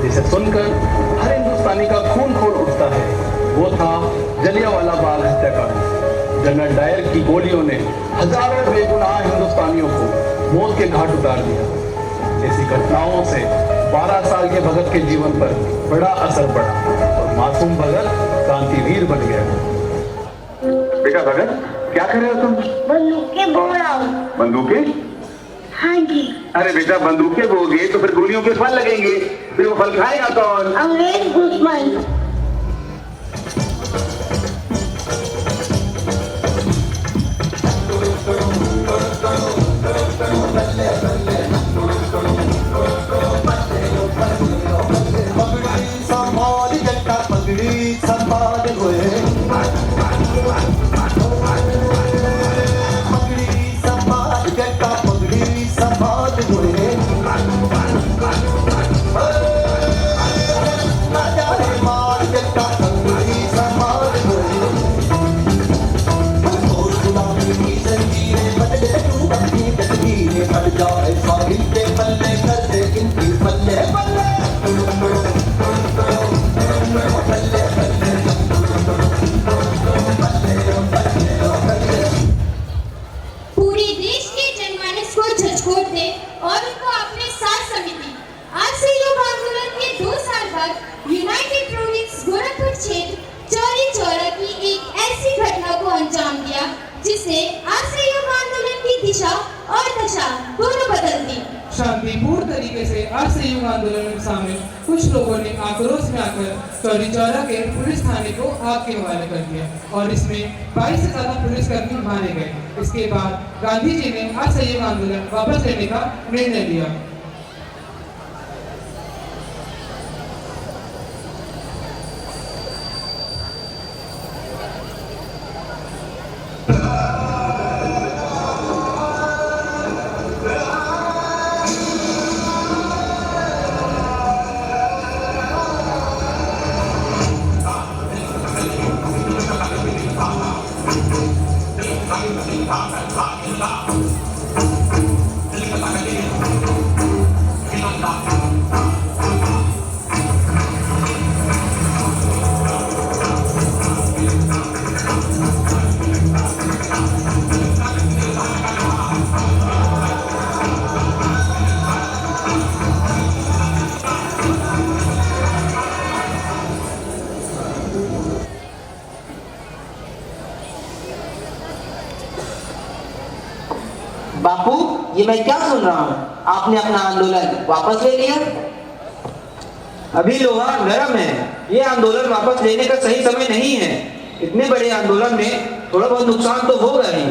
जिसे सुनकर हर हिंदुस्तानी का खून खोल उठता है। वो था जलियांवाला बाग हत्याकांड। जनरल डायर की गोलियों ने हजारों बेगुनाह हिंदुस्तानियों को मौत के घाट उतार दिया। ऐसी घटनाओं से 12 साल के भगत के जीवन पर बड़ा असर पड़ा और मासूम भगत क्रांतिवीर बन गया। बेटा भगत, क्या कर रहे हो तुम? बंदूकें बो रहा हूँ। बंदूकें? हाँ जी। अरे बेटा, बंदूकें बोगे तो फिर गोलियों के फल लगेंगे, फिर वो फल खाएगा कौन? अंग्रेज दुश्मन। शांतिपूर्ण तरीके से असहयोग आंदोलन में शामिल कुछ लोगों ने आक्रोश में आकर चौरी चौरा के पुलिस थाने को आग के हवाले कर दिया और इसमें 22 से ज्यादा पुलिसकर्मी मारे गए। इसके बाद गांधी जी ने असहयोग आंदोलन वापस लेने का निर्णय लिया। बापू, ये मैं क्या सुन रहा हूँ? आपने अपना आंदोलन वापस ले लिया? अभी लोहा नरम है। ये आंदोलन वापस लेने का सही समय नहीं है। इतने बड़े आंदोलन में थोड़ा बहुत नुकसान तो होगा ही।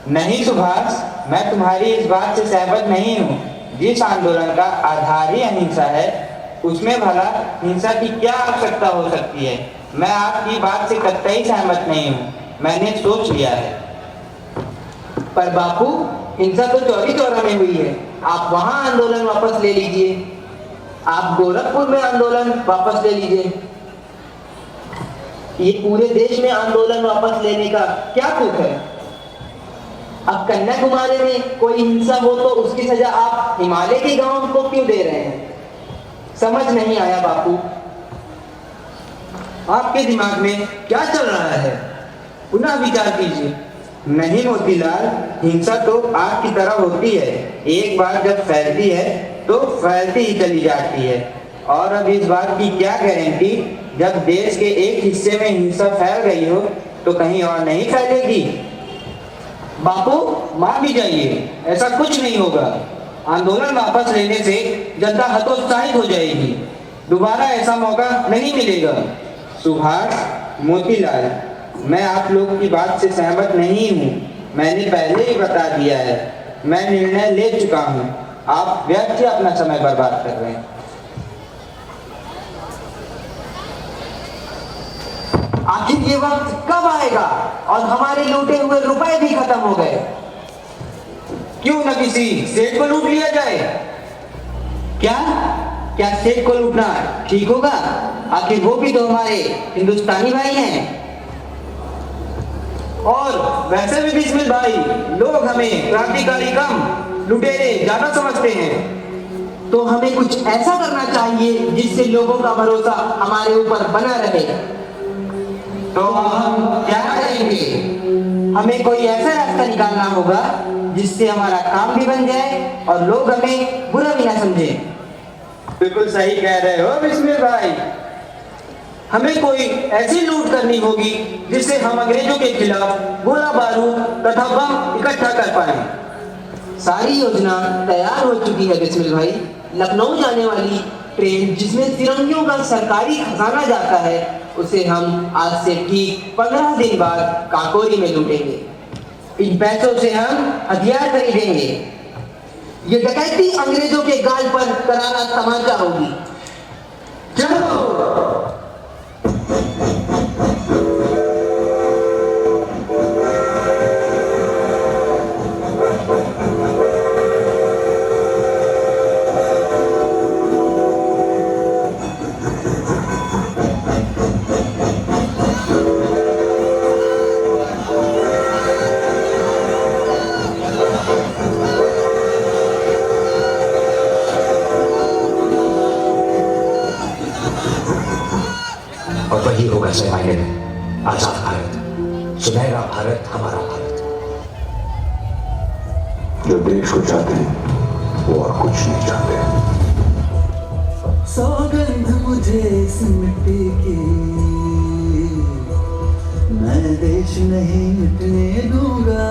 नहीं सुभाष, मैं तुम्हारी इस बात से सहमत नहीं हूँ। जिस आंदोलन का आधार ही अहिंसा है, उसमें भला हिंसा की क्या आवश्यकता हो सकती है? मैं आपकी बात से कतई सहमत नहीं हूँ। मैंने सोच लिया है। पर बापू, हिंसा तो चौरी चौरा में हुई है। आप वहां आंदोलन वापस ले लीजिए। आप गोरखपुर में आंदोलन वापस ले लीजिए। ये पूरे देश में आंदोलन वापस लेने का क्या तुक है? अब कन्याकुमारी में कोई हिंसा हो तो उसकी सजा आप हिमालय के गांव को क्यों दे रहे हैं? समझ नहीं आया बापू। आपके दिमाग में क्या चल रहा है? पुनः विचार कीजिए। नहीं मोतीलाल, हिंसा तो आग की तरह होती है। एक बार जब फैलती है तो फैलती ही चली जाती है। और अब इस बात की क्या गारंटी, जब देश के एक हिस्से में हिंसा फैल गई हो तो कहीं और नहीं फैलेगी? बापू, मान भी जाइए, ऐसा कुछ नहीं होगा। आंदोलन वापस लेने से जनता हतोत्साहित हो जाएगी। दोबारा ऐसा मौका नहीं मिलेगा। सुभाष, मोतीलाल, मैं आप लोग की बात से सहमत नहीं हूँ। मैंने पहले ही बता दिया है। मैं निर्णय ले चुका हूँ। आप व्यर्थ अपना समय बर्बाद कर रहे हैं। आखिर ये वक्त कब आएगा और हमारे लूटे हुए रुपए भी खत्म हो गए? क्यों न किसी सेठ को लूट लिया जाए? क्या सेठ को लूटना ठीक होगा? आखिर वो भी तो हमारे हिंदुस्तानी भाई हैं। और वैसे भी बिस्मिल भाई, लोग हमें क्रांतिकारी कम लुटेरे ज्यादा समझते हैं। तो हमें कुछ ऐसा करना चाहिए जिससे लोगों का भरोसा हमारे ऊपर बना रहे। तो हम क्या करेंगे? हमें कोई ऐसा रास्ता निकालना होगा जिससे हमारा काम भी बन जाए और लोग हमें बुरा भी ना समझे। बिल्कुल सही कह रहे हो बिस्मिल भाई। हमें कोई ऐसी लूट करनी होगी जिससे हम अंग्रेजों के खिलाफ गोला बारूद तथा बम इकट्ठा कर पाए। सारी योजना तैयार हो चुकी है बिस्मिल भाई। लखनऊ जाने वाली ट्रेन जिसमें तिरंगियों का सरकारी खजाना जाता है उसे हम आज से ठीक 15 दिन बाद काकोरी में लूटेंगे। इन पैसों से हम हथियार खरीदेंगे। ये डकैती अंग्रेजों के गाल पर करारा तमाचा होगी। चलो। और वही होगा सही मायने में आजाद भारत, सुनहरा भारत, हमारा भारत। जो देश को चाहते हैं वो और कुछ नहीं चाहते। सौगंध मुझे इस मिट्टी की, मैं देश नहीं मिटने दूंगा,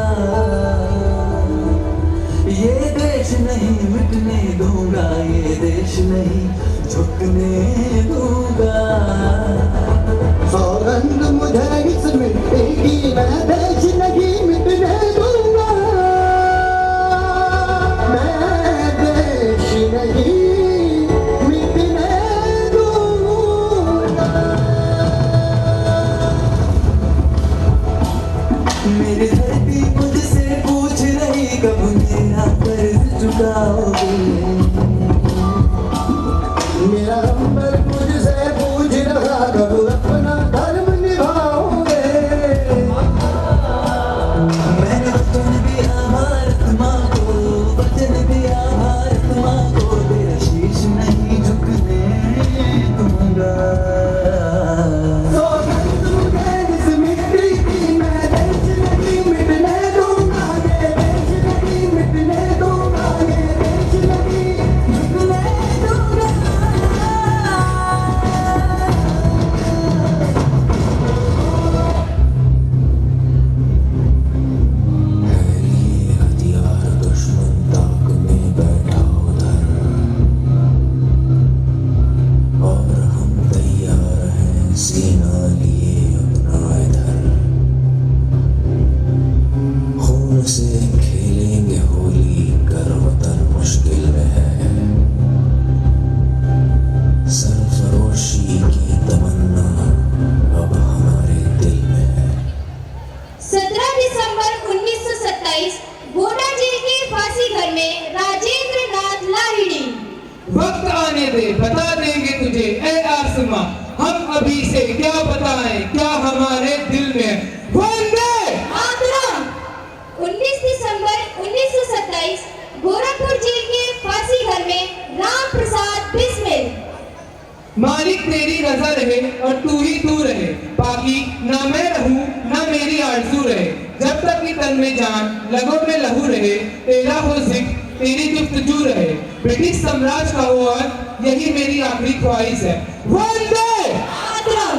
ये देश नहीं मिटने दूंगा, ये देश नहीं झुकने दूंगा। सौगंध मुझे इस मिट्टी की, मैं देश नहीं मिटने दूंगा, मैं देश नहीं मिटने दूंगा। मेरी धरती मुझसे पूछ रही कब मेरा कर्ज चुकाओगे, मेरा अंबर मुझसे पूछ रहा कब अपना धर्म निभाओगे। मैंने वचन दिया भारत माँ को, वचन दिया भारत माँ को, तेरा शीश नहीं झुकने दूंगा। सौगंध मुझे इस मिट्टी की, मैं देश नहीं मिटने दूंगा, ये देश नहीं मिटने दूंगा, ये देश नहीं झुकने दूंगा। हथियार दुश्मन ताक में बैठा उधर, और हम तैयार हैं सीना लिए अपना इधर। खून से खेलेंगे होली, कर वतन मुश्किल में है, सरफरोशी की तमन्ना अब हमारे दिल में है। 17 दिसंबर 1927 गोंडा जेल के फांसी घर में राजेंद्र नाथ लाहिड़ी। वक्त आने दे, बता देंगे तुझे ए आसमां, हम अभी से क्या बताएं क्या हमारे दिल में। वंदे मातरम। 19 दिसंबर 1927 गोरखपुर जेल के फांसी घर में राम प्रसाद बिस्मिल। मालिक तेरी रजा रहे और तू ही तू रहे, बाकी ना मैं रहूं ना मेरी आरज़ू रहे, जब तक कि तन में जान लगों में लहू रहे, तेरा हो जिक्र तेरी जुफ्तजू रहे, ब्रिटिश साम्राज्य का हो और यही मेरी आखिरी ख्वाहिश है। वंदे मातरम।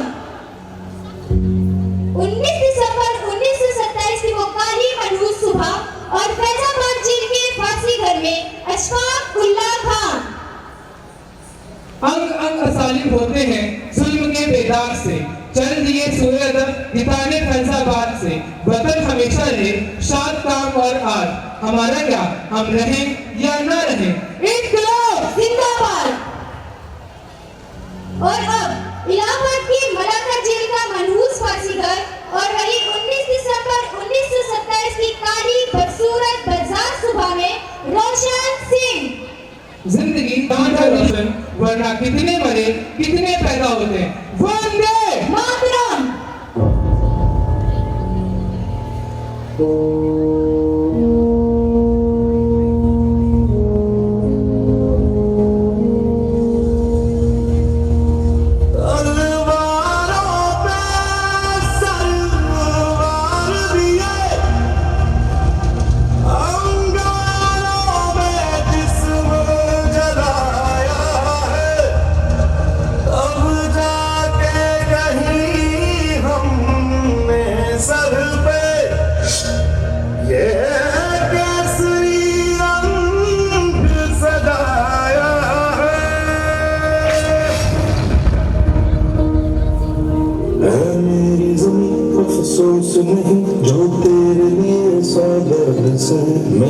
19 दिसंबर 1927 की वो काली मनहूस सुबह और फैजाबाद जेल के फांसी घर में अशफाक उल्लाह खान। अंग अंग असालिब होते हैं जुल्म के बेदाग से, चल दिए सूर्योदय हिताने फैजाबाद से, वतन हमेशा रहे शाद काम और आज, हमारा क्या हम रहें या ना रहें, इनकलाब जिंदाबाद। और अब इलाहाबाद की मलाका जेल का मनहूस फांसी घर और वही 19 दिसंबर 1927 की काली बदसूरत बदजार सुबह में रोशन सिंह। जिंदगी दांता रोशन, वरना कितने मरे कितने पैदा होते हैं। वंदे मातरम।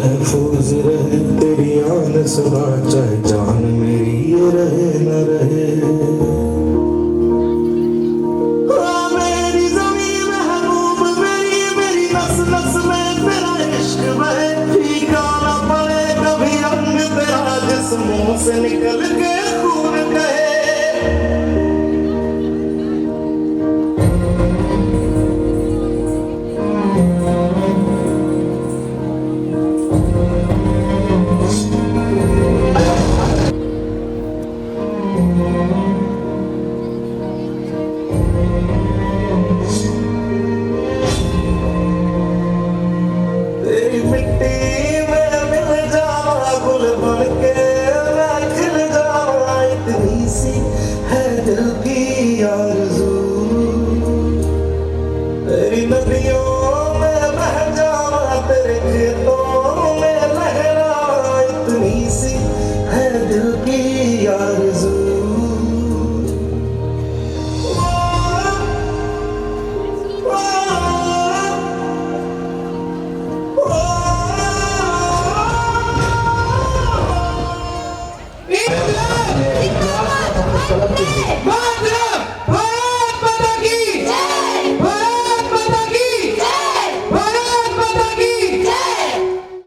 महफूज रहे तेरी आन सुना, चाहे जान मेरी ये रहे न रहे। मेरी ज़मीन महबूब मेरी, मेरी नस नस में तेरा इश्क बहे, फीका न पड़े कभी रंग तेरा, जिस मुंह से निकल के खून कहे। तेरी मिट्टी में मिल जावा, गुल बन के मैं खिल जावा, इतनी सी है दिल की आरज़ू। तेरी नदियों में बह जावा, तेरे खेतों में लहरावा, इतनी सी है दिल की आरज़ू। बांग्लादेश